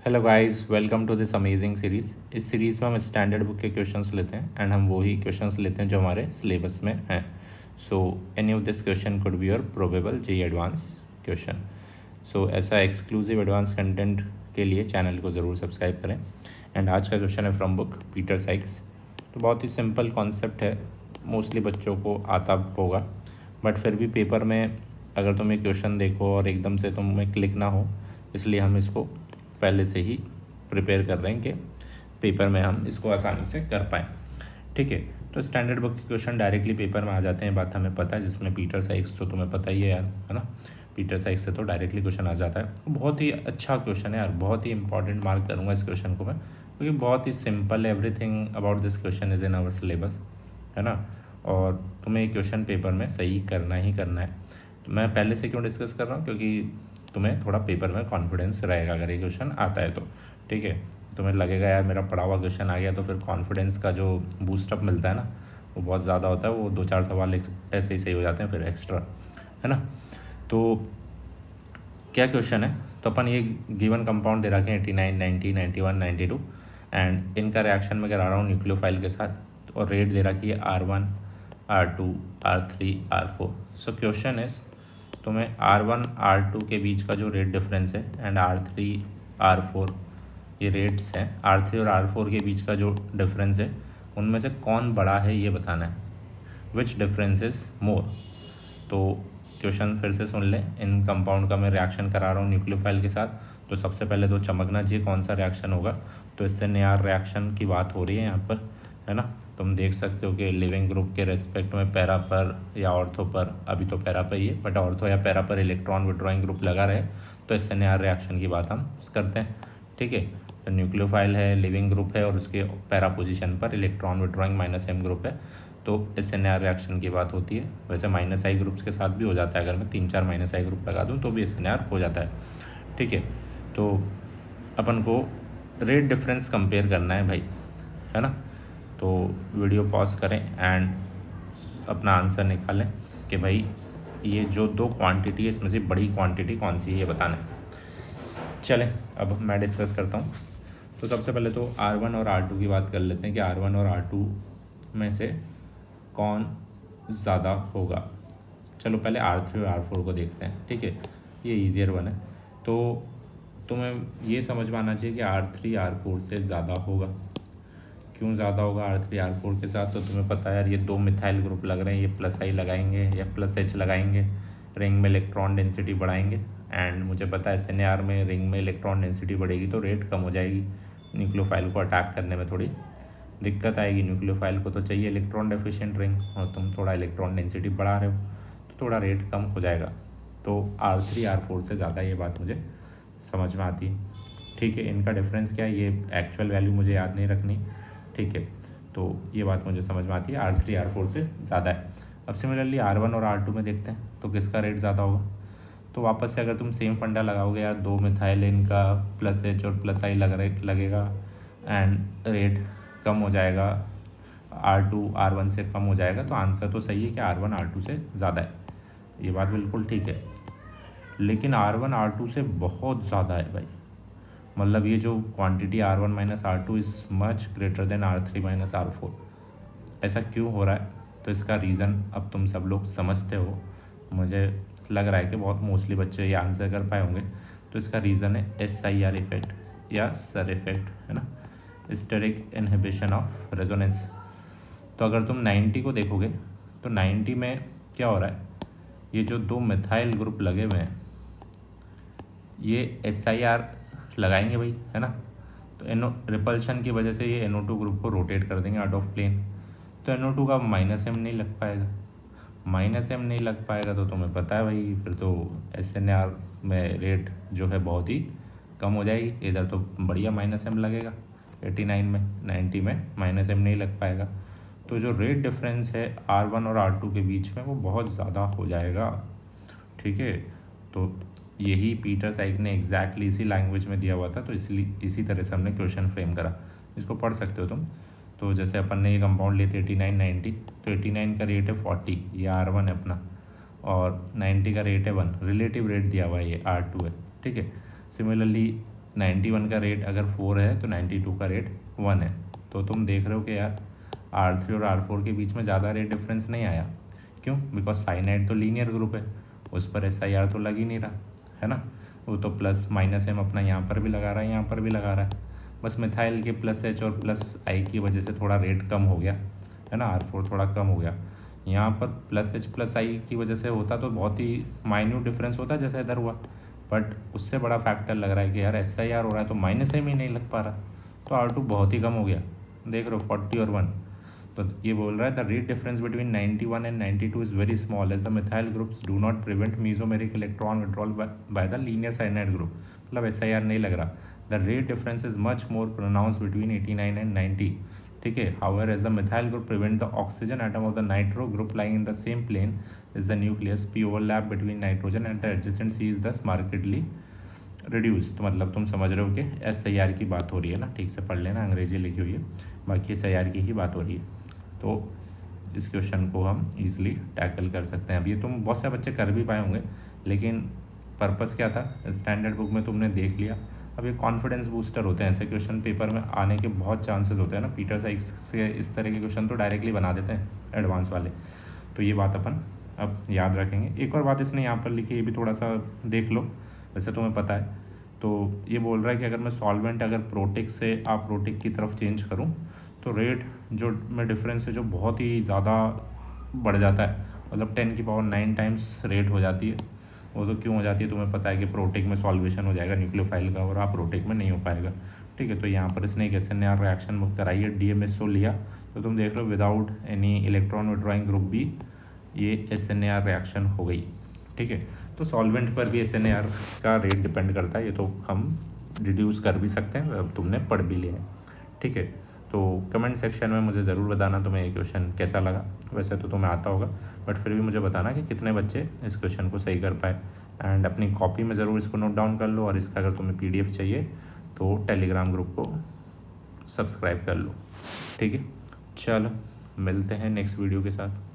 Hello guys, welcome to this amazing series. इस series में हम स्टैंडर्ड बुक के क्वेश्चंस लेते हैं एंड हम वही क्वेश्चंस लेते हैं जो हमारे सिलेबस में हैं। So any of this question could be your probable JEE advance question. So ऐसा एक्सक्लूसिव एडवांस कंटेंट के लिए चैनल को ज़रूर सब्सक्राइब करें। एंड आज का क्वेश्चन है फ्रॉम बुक पीटर साइक्स। तो बहुत ही सिंपल कॉन्सेप्ट है, मोस्टली बच्चों को आता होगा, बट फिर भी पेपर में अगर तुम ये क्वेश्चन देखो और एकदम से तुम्हें क्लिक ना हो, इसलिए हम इसको पहले से ही प्रिपेयर कर रहे हैं कि पेपर में हम इसको आसानी से कर पाएँ। ठीक है, तो स्टैंडर्ड बुक के क्वेश्चन डायरेक्टली पेपर में आ जाते हैं, बात हमें पता है, जिसमें पीटर साइक्स तो तुम्हें पता ही है यार, है ना। पीटर साइक्स से तो डायरेक्टली क्वेश्चन आ जाता है। बहुत ही अच्छा क्वेश्चन है यार, बहुत ही इंपॉर्टेंट मार्क करूँगा इस क्वेश्चन को मैं, क्योंकि बहुत ही simple, everything about this question is in our syllabus, है ना। और तुम्हें क्वेश्चन पेपर में सही करना ही करना है। तो मैं पहले से क्यों डिस्कस कर रहा हूँ, क्योंकि तुम्हें थोड़ा पेपर में कॉन्फिडेंस रहेगा अगर ये क्वेश्चन आता है तो। ठीक है, तुम्हें लगेगा यार मेरा पढ़ा हुआ क्वेश्चन आ गया, तो फिर कॉन्फिडेंस का जो बूस्टअप मिलता है ना, वो बहुत ज़्यादा होता है। वो 2-4 सवाल ऐसे ही सही हो जाते हैं फिर एक्स्ट्रा, है ना। तो क्या क्वेश्चन है, तो अपन ये गिवन कंपाउंड दे रखे हैं 89, 90, 91, 92 एंड इनका रिएक्शन में करा रहा हूँ न्यूक्लियोफाइल के साथ, और रेट दे रखी है R1, R2, R3, R4। So question is, तुम्हें R1, R2 के बीच का जो रेट डिफरेंस है एंड R3, R4 ये रेट्स हैं, R3 और R4 के बीच का जो डिफरेंस है, उनमें से कौन बड़ा है ये बताना है। विच डिफरेंस इज मोर। तो क्वेश्चन फिर से सुन लें। इन कंपाउंड का मैं रिएक्शन करा रहा हूँ न्यूक्लियोफाइल के साथ, तो सबसे पहले तो चमकना चाहिए कौन सा रिएक्शन होगा। तो इससे नया रिएक्शन की बात हो रही है यहाँ पर, है ना। तुम देख सकते हो कि लिविंग ग्रुप के रेस्पेक्ट में पैरा पर या ऑर्थो पर, अभी तो पैरा पर ही है, बट ऑर्थो या पैरा पर इलेक्ट्रॉन विड्रॉइंग ग्रुप लगा रहे, तो इससे नया रिएक्शन की बात हम करते हैं। ठीक है, तो न्यूक्लियोफाइल है, लिविंग ग्रुप है, और उसके पैरा पोजीशन पर इलेक्ट्रॉन विड्रॉइंग -m ग्रुप है, तो इससे नया रिएक्शन की बात होती है। वैसे -i ग्रुप्स के साथ भी हो जाता है, अगर मैं 3-4 -i ग्रुप लगा दूँ तो भी इससे नया हो जाता है। ठीक है, तो अपन को रेट डिफरेंस कंपेयर करना है भाई, है ना। तो वीडियो पॉज करें एंड अपना आंसर निकालें कि भाई ये जो दो क्वांटिटी है इसमें से बड़ी क्वांटिटी कौन सी है, ये बताना है। चलें अब मैं डिस्कस करता हूँ। तो सबसे पहले तो R1 और R2 की बात कर लेते हैं कि R1 और R2 में से कौन ज़्यादा होगा। चलो पहले R3 और R4 को देखते हैं। ठीक है, ये ईजियर वन है। तो तुम्हें ये समझ में आना चाहिए कि R3 R4 से ज़्यादा होगा। क्यों ज़्यादा होगा R3 R4 के साथ, तो तुम्हें पता है यार, ये दो मिथाइल ग्रुप लग रहे हैं, ये +i लगाएंगे या +h लगाएंगे, रिंग में इलेक्ट्रॉन डेंसिटी बढ़ाएंगे, एंड मुझे पता है SNAR में रिंग में इलेक्ट्रॉन डेंसिटी बढ़ेगी तो रेट कम हो जाएगी, न्यूक्लियोफाइल को अटैक करने में थोड़ी दिक्कत आएगी। न्यूक्लियोफाइल को तो चाहिए इलेक्ट्रॉन डेफिशिएंट रिंग, और तुम थोड़ा इलेक्ट्रॉन डेंसिटी बढ़ा रहे हो तो थोड़ा रेट कम हो जाएगा। तो R3 R4 से ज़्यादा, ये बात मुझे समझ में आती है। ठीक है, इनका डिफरेंस क्या है, ये एक्चुअल वैल्यू मुझे याद नहीं रखनी। ठीक है, तो ये बात मुझे समझ में आती है, R3 R4 से ज़्यादा है। अब सिमिलरली R1 और R2 में देखते हैं तो किसका रेट ज़्यादा होगा। तो वापस से अगर तुम सेम फंडा लगाओगे यार, दो मिथाइल इनका +h और +i लगेगा एंड रेट कम हो जाएगा, R2 R1 से कम हो जाएगा, तो आंसर तो सही है कि R1 R2 से ज़्यादा है। ये बात बिल्कुल ठीक है, लेकिन R1 R2 से बहुत ज़्यादा है भाई। मतलब ये जो quantity R1 - R2 is much greater than R3 - R4। ऐसा क्यों हो रहा है, तो इसका रीज़न अब तुम सब लोग समझते हो। मुझे लग रहा है कि बहुत मोस्टली बच्चे ये आंसर कर पाए होंगे। तो इसका रीज़न है SIR इफेक्ट या सर इफेक्ट, है ना, स्टेरिक इनहिबिशन ऑफ रेजोनेंस। तो अगर तुम 90 को देखोगे तो 90 में क्या हो रहा है, ये जो दो मिथाइल ग्रुप लगे हुए हैं ये SIR लगाएंगे भाई, है ना। तो रिपल्शन की वजह से ये NO2 ग्रुप को रोटेट कर देंगे आउट ऑफ प्लेन, तो NO2 का -m नहीं लग पाएगा। -m नहीं लग पाएगा तो तुम्हें पता है भाई, फिर तो SNR में रेट जो है बहुत ही कम हो जाएगी। इधर तो बढ़िया -m लगेगा, 89 में, 90 में -m नहीं लग पाएगा। तो जो रेट डिफरेंस है R1 और R2 के बीच में वो बहुत ज़्यादा हो जाएगा। ठीक है, तो यही पीटर साइक ने एग्जैक्टली इसी लैंग्वेज में दिया हुआ था, तो इसलिए इसी तरह से हमने क्वेश्चन फ्रेम करा। इसको पढ़ सकते हो तुम। तो जैसे अपन ने ये कंपाउंड लिए थे 89 90, तो 89 का रेट है 40, ये R1 है अपना, और 90 का रेट है 1, रिलेटिव रेट दिया हुआ है, ये R2 है। ठीक है, सिमिलरली 91 का रेट अगर 4 है तो 92 का रेट 1 है। तो तुम देख रहे हो कि यार R3 और R4 के बीच में ज़्यादा रेट डिफरेंस नहीं आया। क्यों? बिकॉज साइनाइड तो लीनियर ग्रुप है, उस पर SIR तो लग ही नहीं रहा है ना। वो तो प्लस माइनस M अपना यहाँ पर भी लगा रहा है, यहाँ पर भी लगा रहा है। बस मिथाइल के प्लस H और प्लस I की वजह से थोड़ा रेट कम हो गया है ना, R4 थोड़ा कम हो गया। यहाँ पर प्लस H प्लस I की वजह से होता तो बहुत ही माइन्यूट डिफरेंस होता जैसे इधर हुआ, बट उससे बड़ा फैक्टर लग रहा है कि यार SIR हो रहा है तो माइनस M ही नहीं लग पा रहा, तो R2 बहुत ही कम हो गया। देख रहे हो 40 और 1। तो ये बोल रहा है the rate difference between 91 and 92 is very small as the methyl groups do not prevent mesomeric electron withdrawal by the linear cyanide group. मतलब SIR नहीं लग रहा। The rate difference is much more pronounce between 89 and 90। ठीक है, however as the methyl group prevent the oxygen atom of the nitro group lying in the same plane is the nucleus P overlap between nitrogen and the adjacent C is दस markedly reduce. तो मतलब तुम समझ रहे हो कि SIR की बात हो रही है ना, ठीक से पढ़ लेना, अंग्रेजी लिखी हुई है, बाकी SIR की ही बात हो रही है। तो इस क्वेश्चन को हम इजीली टैकल कर सकते हैं। अब ये तुम बहुत से बच्चे कर भी पाए होंगे, लेकिन पर्पस क्या था, स्टैंडर्ड बुक में तुमने देख लिया। अब ये कॉन्फिडेंस बूस्टर होते हैं, ऐसे क्वेश्चन पेपर में आने के बहुत चांसेस होते हैं ना। पीटर साइक्स से इस तरह के क्वेश्चन तो डायरेक्टली बना देते हैं एडवांस वाले। तो ये बात अपन अब याद रखेंगे। एक और बात इसने यहाँ पर लिखी, ये भी थोड़ा सा देख लो, वैसे तुम्हें पता है। तो ये बोल रहा है कि अगर मैं सॉल्वेंट अगर प्रोटिक से अप्रोटिक की तरफ चेंज करूँ तो रेट जो में डिफरेंस है जो बहुत ही ज़्यादा बढ़ जाता है, मतलब 10⁹ टाइम्स रेट हो जाती है। वो तो क्यों हो जाती है तुम्हें पता है कि प्रोटिक में सॉल्वेशन हो जाएगा न्यूक्लियोफाइल का और अप्रोटिक में नहीं हो पाएगा। ठीक है, तो यहाँ पर इसने एक SNAR रिएक्शन बुक कराई है, DMSO लिया, तो तुम देख लो without any electron withdrawing group भी ये SNAR रिएक्शन हो गई। ठीक है, तो सॉल्वेंट पर भी SNAR का रेट डिपेंड करता है, ये तो हम रिड्यूस कर भी सकते हैं, अब तुमने पढ़ भी लिया है। ठीक है, तो कमेंट सेक्शन में मुझे ज़रूर बताना तुम्हें ये क्वेश्चन कैसा लगा। वैसे तो तुम्हें आता होगा, बट फिर भी मुझे बताना कि कितने बच्चे इस क्वेश्चन को सही कर पाए। एंड अपनी कॉपी में ज़रूर इसको नोट डाउन कर लो, और इसका अगर तुम्हें PDF चाहिए तो टेलीग्राम ग्रुप को सब्सक्राइब कर लो। ठीक है, चलो मिलते हैं नेक्स्ट वीडियो के साथ।